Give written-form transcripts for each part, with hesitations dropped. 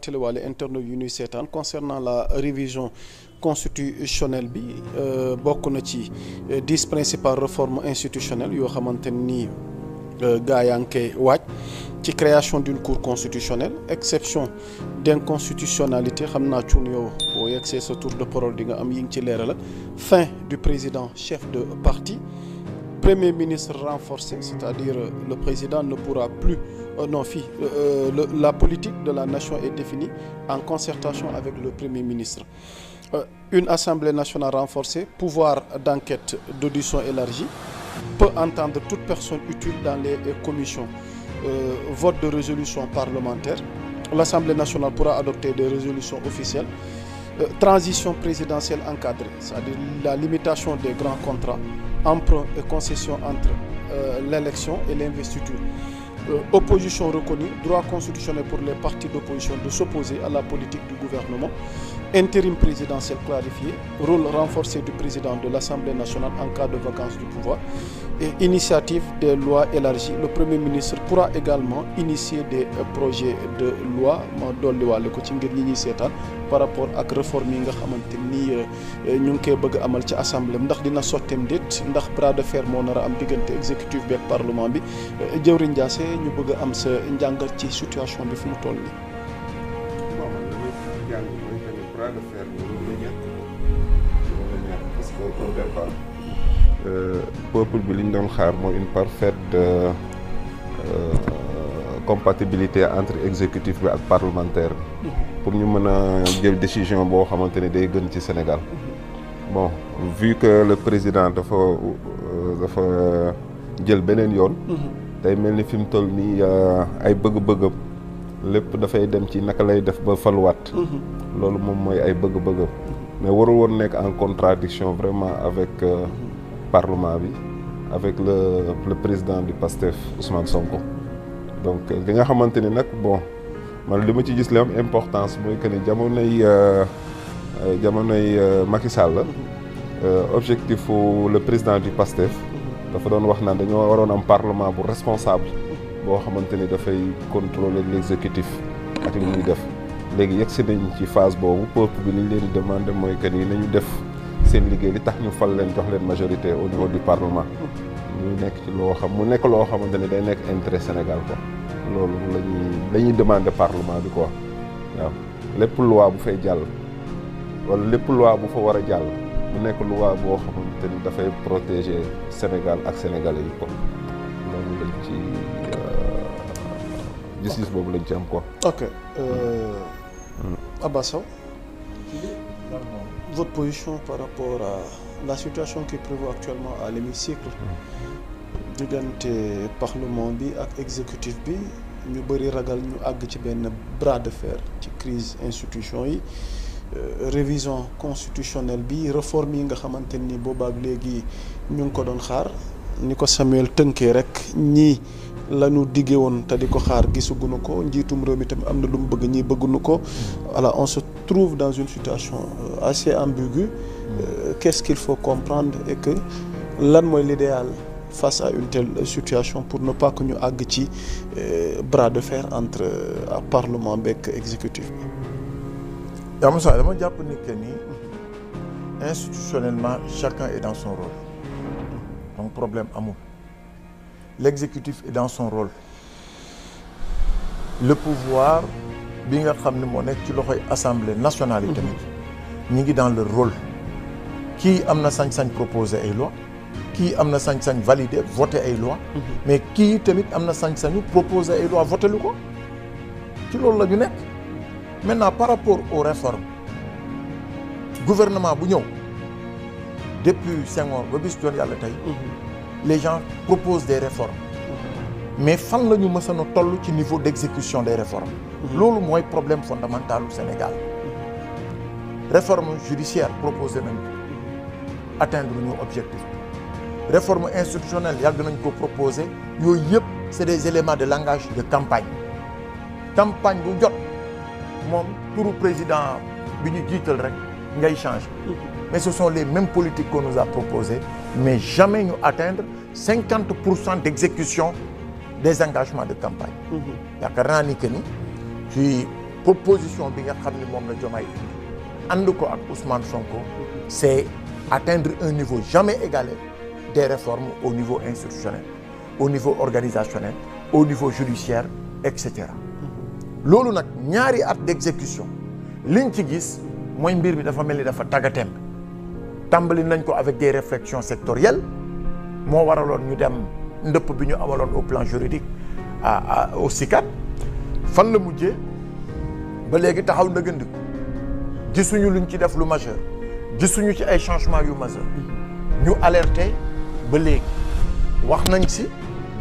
fàttaliwaale internet yu ñuy seetaan concernant la révision constitutionnelle bi bokk na ci 10 principales réformes institutionnelles yoo xamante ni gaa yaa ngi koy waaj ci création d'une cour constitutionnelle exception d'inconstitutionnalité xam naa cuun yow boo yegsee sa tour de parole di nga am yi ngi ci leeral fin du président chef de parti premier ministre renforcé c'est-à-dire le président ne pourra plus la politique de la nation est définie en concertation avec le premier ministre une assemblée nationale renforcée pouvoir d'enquête d'audition élargi peut entendre toute personne utile dans les commissions vote de résolution parlementaire l'Assemblée nationale pourra adopter des résolutions officielles transition présidentielle encadrée c'est-à-dire la limitation des grands contrats emprunt et concession entre l'élection et l'investiture opposition reconnue droit constitutionnel pour les partis d'opposition de s'opposer à la politique du gouvernement intérim présidentiel clarifié rôle renforcé du président de l'Assemblée nationale en cas de vacance du pouvoir et initiative des lois élargies le premier ministre pourra également initier des projets de loi ma dolliwaale ko ci ngir ñi ñuy seetaan par rapport ak réforme yi nga xamante ni ñu ngi koy bëgg a amal ci assemblée ndax dina sotteem déet ndax bras de fer moo nar a am diggante exécutif bi ak parlement bi jëwriñ Ndiassé ñu bëgg a am sa njàngat ci situation bi fu mu toll nii. bras de fer parce que au départ peuple bi li ñu doon xaar mooy une parfaite compatibilité entre exécutif bi ak parlementaire bi pour ñu mën a jël décision boo xamante ne day gën ci Sénégal bon vu que le président dafa jël beneen yoon day mel ni fi mu toll nii ay bëgg-bëggam lépp dafay dem ci naka lay def ba faluwaat loolu moom mooy ay bëgg-bëggam mais warul woon nekk en contradiction vraiment avec parlement bi avec le président du PASTEF Ousmane Sonko donc li nga xamante ni nag bon man li ma ci gis li am importance mooy que ni jamonoy Macky Sall la objectif le président du PASTEF dafa doon wax naan dañoo waroon am parlement bu responsable boo xamante ni dafay contrôler l'exécutif ak li ñuy def léegi yegsi nañ ci phase boobu peuple bi li ñu leen di demander mooy que ni nañu def seen liggéey li tax ñu fal leen jox leen majorité au niveau du parlement ñu nekk ci mu nekk loo xamante ni day nekk intérêt Sénégal quoi loolu lañuy demander parlement bi quoi waaw lépp loi bu fay jàll wala lépp loi bu fa war a jàll mu nekk loi boo xamante ni dafay protéger Sénégal ak sénégalais yi quoi loolu lañ ci gis-gis boobu lañ ci am quoi. Ok Abba Sow votre position par rapport à la situation qui prévaut actuellement à l'hémicycle diggante parlement bi ak exécutif bi ñu bëri ragal ñu àgg ci benn bras de fer ci crise institution yi révision constitutionnelle bi réforme yi nga xamante ni boobaak léegi ñu ngi ko doon xaar ni ko Samuel tënkee rek ñii lañu diggee woon te di ko xaar gisaguñu ko njiitum réew mi tamit am na lu mu bëgg ñii bëgguñu ko voilà on se trouve dans une situation assez ambiguë qu'est-ce qu'il faut comprendre et que lan mooy l'idéal face à une telle situation pour ne pas que ñu àgg ci bras de fer entre parlement beeg exécutif bi. yaa Moussa dama jàpp ni que ni institutionnellement chacun est dans son rôle donc problème amul. L'exécutif est dans son rôle le pouvoir bi nga xam ne moo nekk ci loxoy assemblée nationale yi tamit ñi ngi dans le rôle kii am na sañ-sañ proposer ay loi kii am na sañ-sañ valider voter ay loi mais kii tamit am na sañ-sañu proposer ay loi voter lu ko ci loolu la ñu nekk maintenant par rapport aux réformes gouvernement bu ñëw depuis Senghor ba bis doon yàlla tey les gens proposent des réformes mais fan la ñu mës a toll ci niveau d'exécution des réformes loolu mooy problème fondamental au Sénégal réforme judiciaire proposé nañ ko atteindre ñu objectif réforme institutionnelle yàgg nañ ko proposé yooyu yëpp c'est des éléments de langage de campagne bu jot moom turu président bi ñu jiital rek ngay changer mais ce sont les mêmes politiques qu'on nous a proposées mais jamais ñu atteindre 50% d'exécution des engagements de campagne yaakaar naa ni que ni ci proposition bi nga xam ni moom la Diomaye ànd ko ak Ousmane Sonko c'est atteindre un niveau jamais égalé des réformes au niveau institutionnel au niveau organisationnel au niveau judiciaire et cetera loolu nag ñaari at d'exécution liñ ci gis mooy mbir bi dafa mel ni dafa tàggatem tàmbali nañ ko avec des réflexions sectorielles moo waraloon ñu dem ndëpp bi ñu amaloon au plan juridique au CICAD fan la mujjee ba léegi taxaw ndëgëndiku gisuñu luñ ci def lu majeur gisuñu ci ay changements yu majeur ñu alerté ba léegi wax nañ si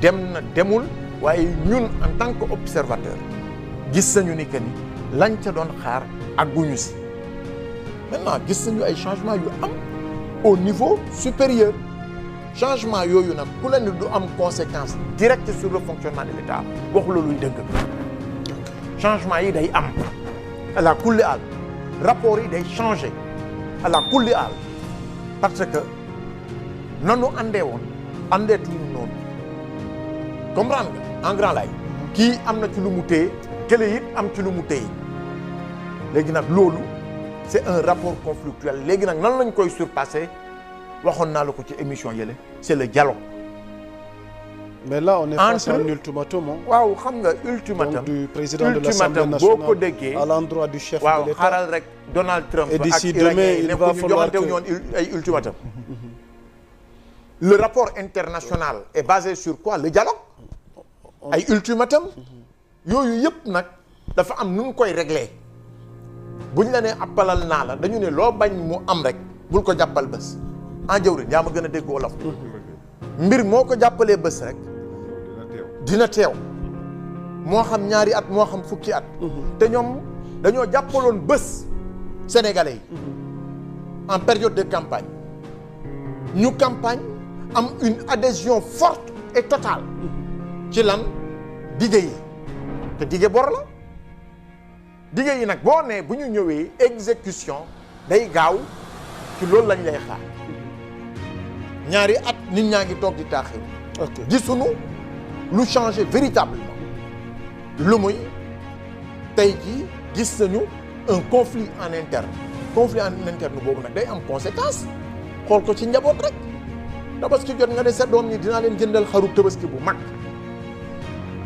dem na demul waaye ñun en tant que observateur gis nañu ni que ni lañ ca doon xaar àgguñu si maintenant gis nañu ay changements yu am au niveau supérieur changement yooyu nag ku la ni du am conséquence directe sur le fonctionnement de l'État wax looluy dëgg changement yi day am à la kulli aal rapport yi day changer à la kulli aal parce que nanu àndee woon àndeetuñu noonu comprendre nga en grand lay kii am na ci lu mu téye kële it am ci lu mu téye léegi nag loolu c'est un rapport conflictuel léegi nag nan lañ koy surpasser waxoon naa la ko ci émission yële c'est le dialogue. mais là on est face à un ultimatum. waaw xam nga ultimatum. donc du président de l'Assemblée nationale boo ko déggee à l'endroit du chef de l'État. waaw xaaral rek Donald Trump. et d'ici demain il va falloir que ay ultimatum. le rapport international est basé sur quoi le dialogue. ay ultimatum. yooyu yëpp nag dafa am nu ñu koy régler buñ la nee appalal naa la dañu ne loo bañ mu am rek bul ko jàppal bés. en jëwriñ yaa ma gën a dégg wolof. mbir moo ko jàppalee bés rek. dina teew. moo xam ñaari at moo xam fukki at. te ñoom dañoo jàppaloon bés sénégalais yi. en période de campagne. ñu campagne am une adhésion forte et totale. ci lan dige yi. te dige bor la. dige yi nag boo nee bu ñu ñëwee exécution day gaaw ci loolu lañ lay xaar. ñaari at nit ñaa ngi toog di taaxir. ok gisuñu lu changer véritablement. lu muy tey jii gis nañu un conflit en interne. conflit en interne boobu nag day am conséquence. xool ko ci njaboot rek. tabaski jot nga ne sa doom ñi dinaa leen jëndal xaru tabaski bu mag.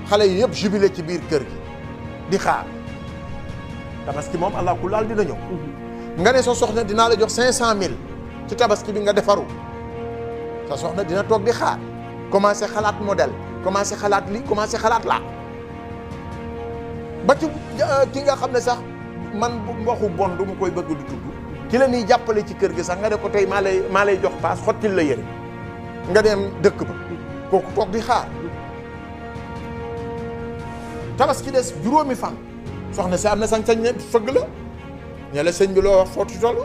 xale yi yëpp jubilé ci biir kër gi. di xaar. tabaski moom allah ku laal dina ñëw. nga ne sa soxna dinaa la jox 500000 ci tabaski bi nga defaru. sa soxna dina toog di xaar commencé xalaat modèle commencé xalaat li commencé xalaat laa ba ci ki nga xam ne sax man waxu bon du mu koy bëgg di tudd ki la ñuy jàppale ci kër gi sax nga ne ko tey maa lay jox paas xottil la yëre nga dem dëkk ba kooku toog di xaar tabaski des juróomi fan soxna si am na sañ-sañ ne fëgg la ñe la sëñ bi loo wax footu toll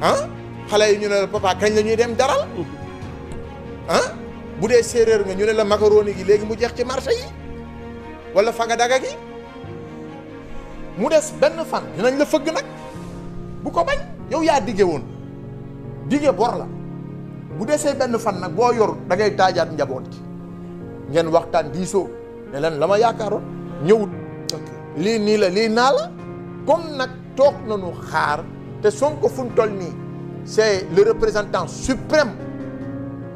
ah xale yi ñu ne la papa kañ la ñuy dem daral ah bu dee séeréer nga ñu ne la macaroni gi léegi mu jeex ci marché yi wala faga daga gi mu des benn fan dinañ la fëgg nag bu ko bañ yow yaa dige woon dige bor la bu desee benn fan nag boo yor da ngay taajaat njaboot gi ngeen waxtaan diisoo ne leen la ma yaakaaroon ñëwut lii nii la lii naa la comme nag toog nañu xaar te Sonko fu mu toll nii c'est le représentant suprême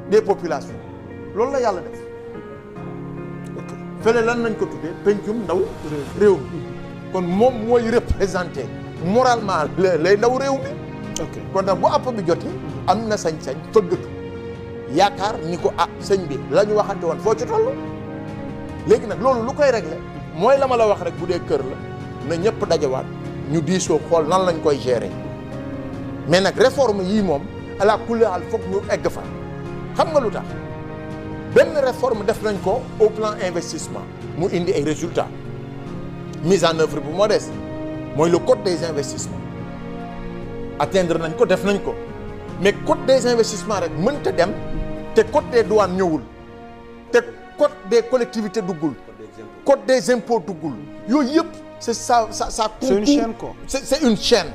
des populations loolu la yàlla def fële lan nañ ko tuddee pencum ndaw réew mi kon moom mooy représenté moralement lay ndaw réew mi kon nag bu àpp bi jotee am na sañ-sañ fëggatu yaakaar ni ko sëñ bi la ñu waxante woon foo ci toll léegi nag loolu lu koy régler mooy la ma la wax rek bu dee kër la na ñëpp dajawaat ñu diisoo xool nan lañ koy gérer mais nag réforme yii moom ala kulli haal foog ñu egg fa xam nga lu tax benn réforme def nañ ko au plan investissement mu indi ay résultats mise en œuvre bu modeste mooy le code des investissements atteindre nañ ko def nañ ko mais code des investissements rek mënta dem te code des douanes ñëwul te code des collectivités duggul code des impôts duggul yooyu yëpp c'est ça c'est une chaîne quoi c'est une chaîne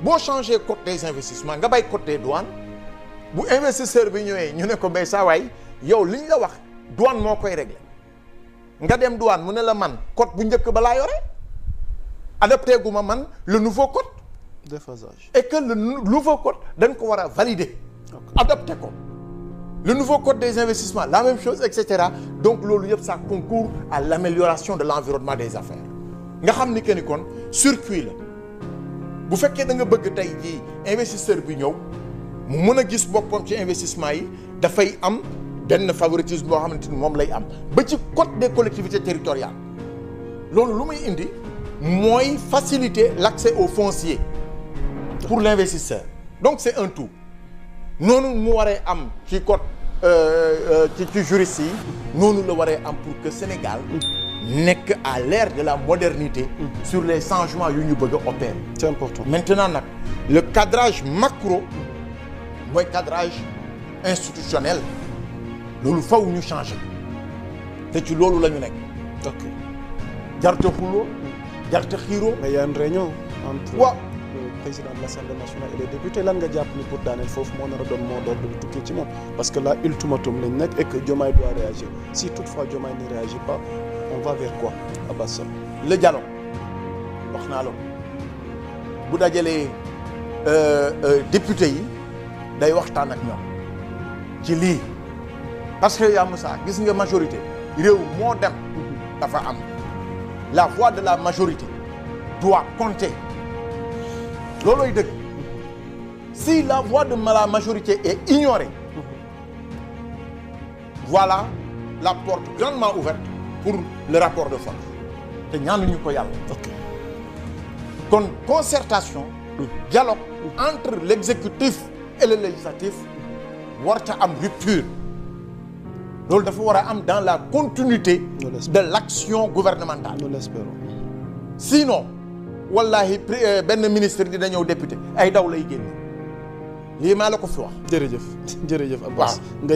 boo changé code des investissements nga bay code des douanes bu investisseur bi ñëwee ñu ne ko bay saa waay yow liñ la wax douane moo koy régler nga dem douane mu ne la man code bu njëkk ba laa yore adopté gu ma man le nouveau code. de phasage. et que le nouveau code dañ ko war a valider. adopté ko. le nouveau code des investissements la même chose et cetera donc loolu yëpp ça concourt à l'amélioration de l'environnement des affaires nga xam ni que ni kon circuit la bu fekkee da nga bëgg tey jii investisseur bi ñëw mu mën a gis boppam ci investissement yi dafay am benn favoritisme boo xamante ni moom lay am ba ci code des collectivités territoriales loolu lu muy indi mooy faciliter l'accès au foncier pour l'investisseur donc c'est un tout noonu mu waree am ci code ci juriste yi noonu la waree am pour que Sénégal nekk à l'ère de la modernité sur les changements yu ñu bëgg a opérer. c'est important. maintenant nag le cadrage macro mooy cadrage institutionnel loolu faw ñu changer te ci loolu la ñu nekk. ok jarte xuloo jarte xiiroo. mais y a une réunion entre. waaw le président de l'Assemblée nationale et les députés lan nga jàpp ni pour daaneel foofu moo nar a doon moo d'ordre bu tukkee ci moom parce que là ultimatum lañ nekk et que Diomaye doit réagir si toutefois Diomaye ne réagit pas on va vers quoi Abass Sam. le dialogue wax naa la bu dajalee député yi day waxtaan ak ñoom ci lii parce que yaa Moussa gis nga majorité réew moo dem dafa am la voix de la majorité doit compter loolooy dëgg si la voix de la majorité est ignorée voilà la porte grandement ouverte pour le rapport de force te ñaanuñu ko yàlla. ok kon concertation dialogue entre l'exécutif et le législatif warta am rupture loolu dafa war a am dans la continuité de l'action gouvernementale. nous l'espérons. sinon wallahi benn ministre dina ñëw député ay daw lay génn lii maa la ko fi wax. jërëjëf Abass. waaw.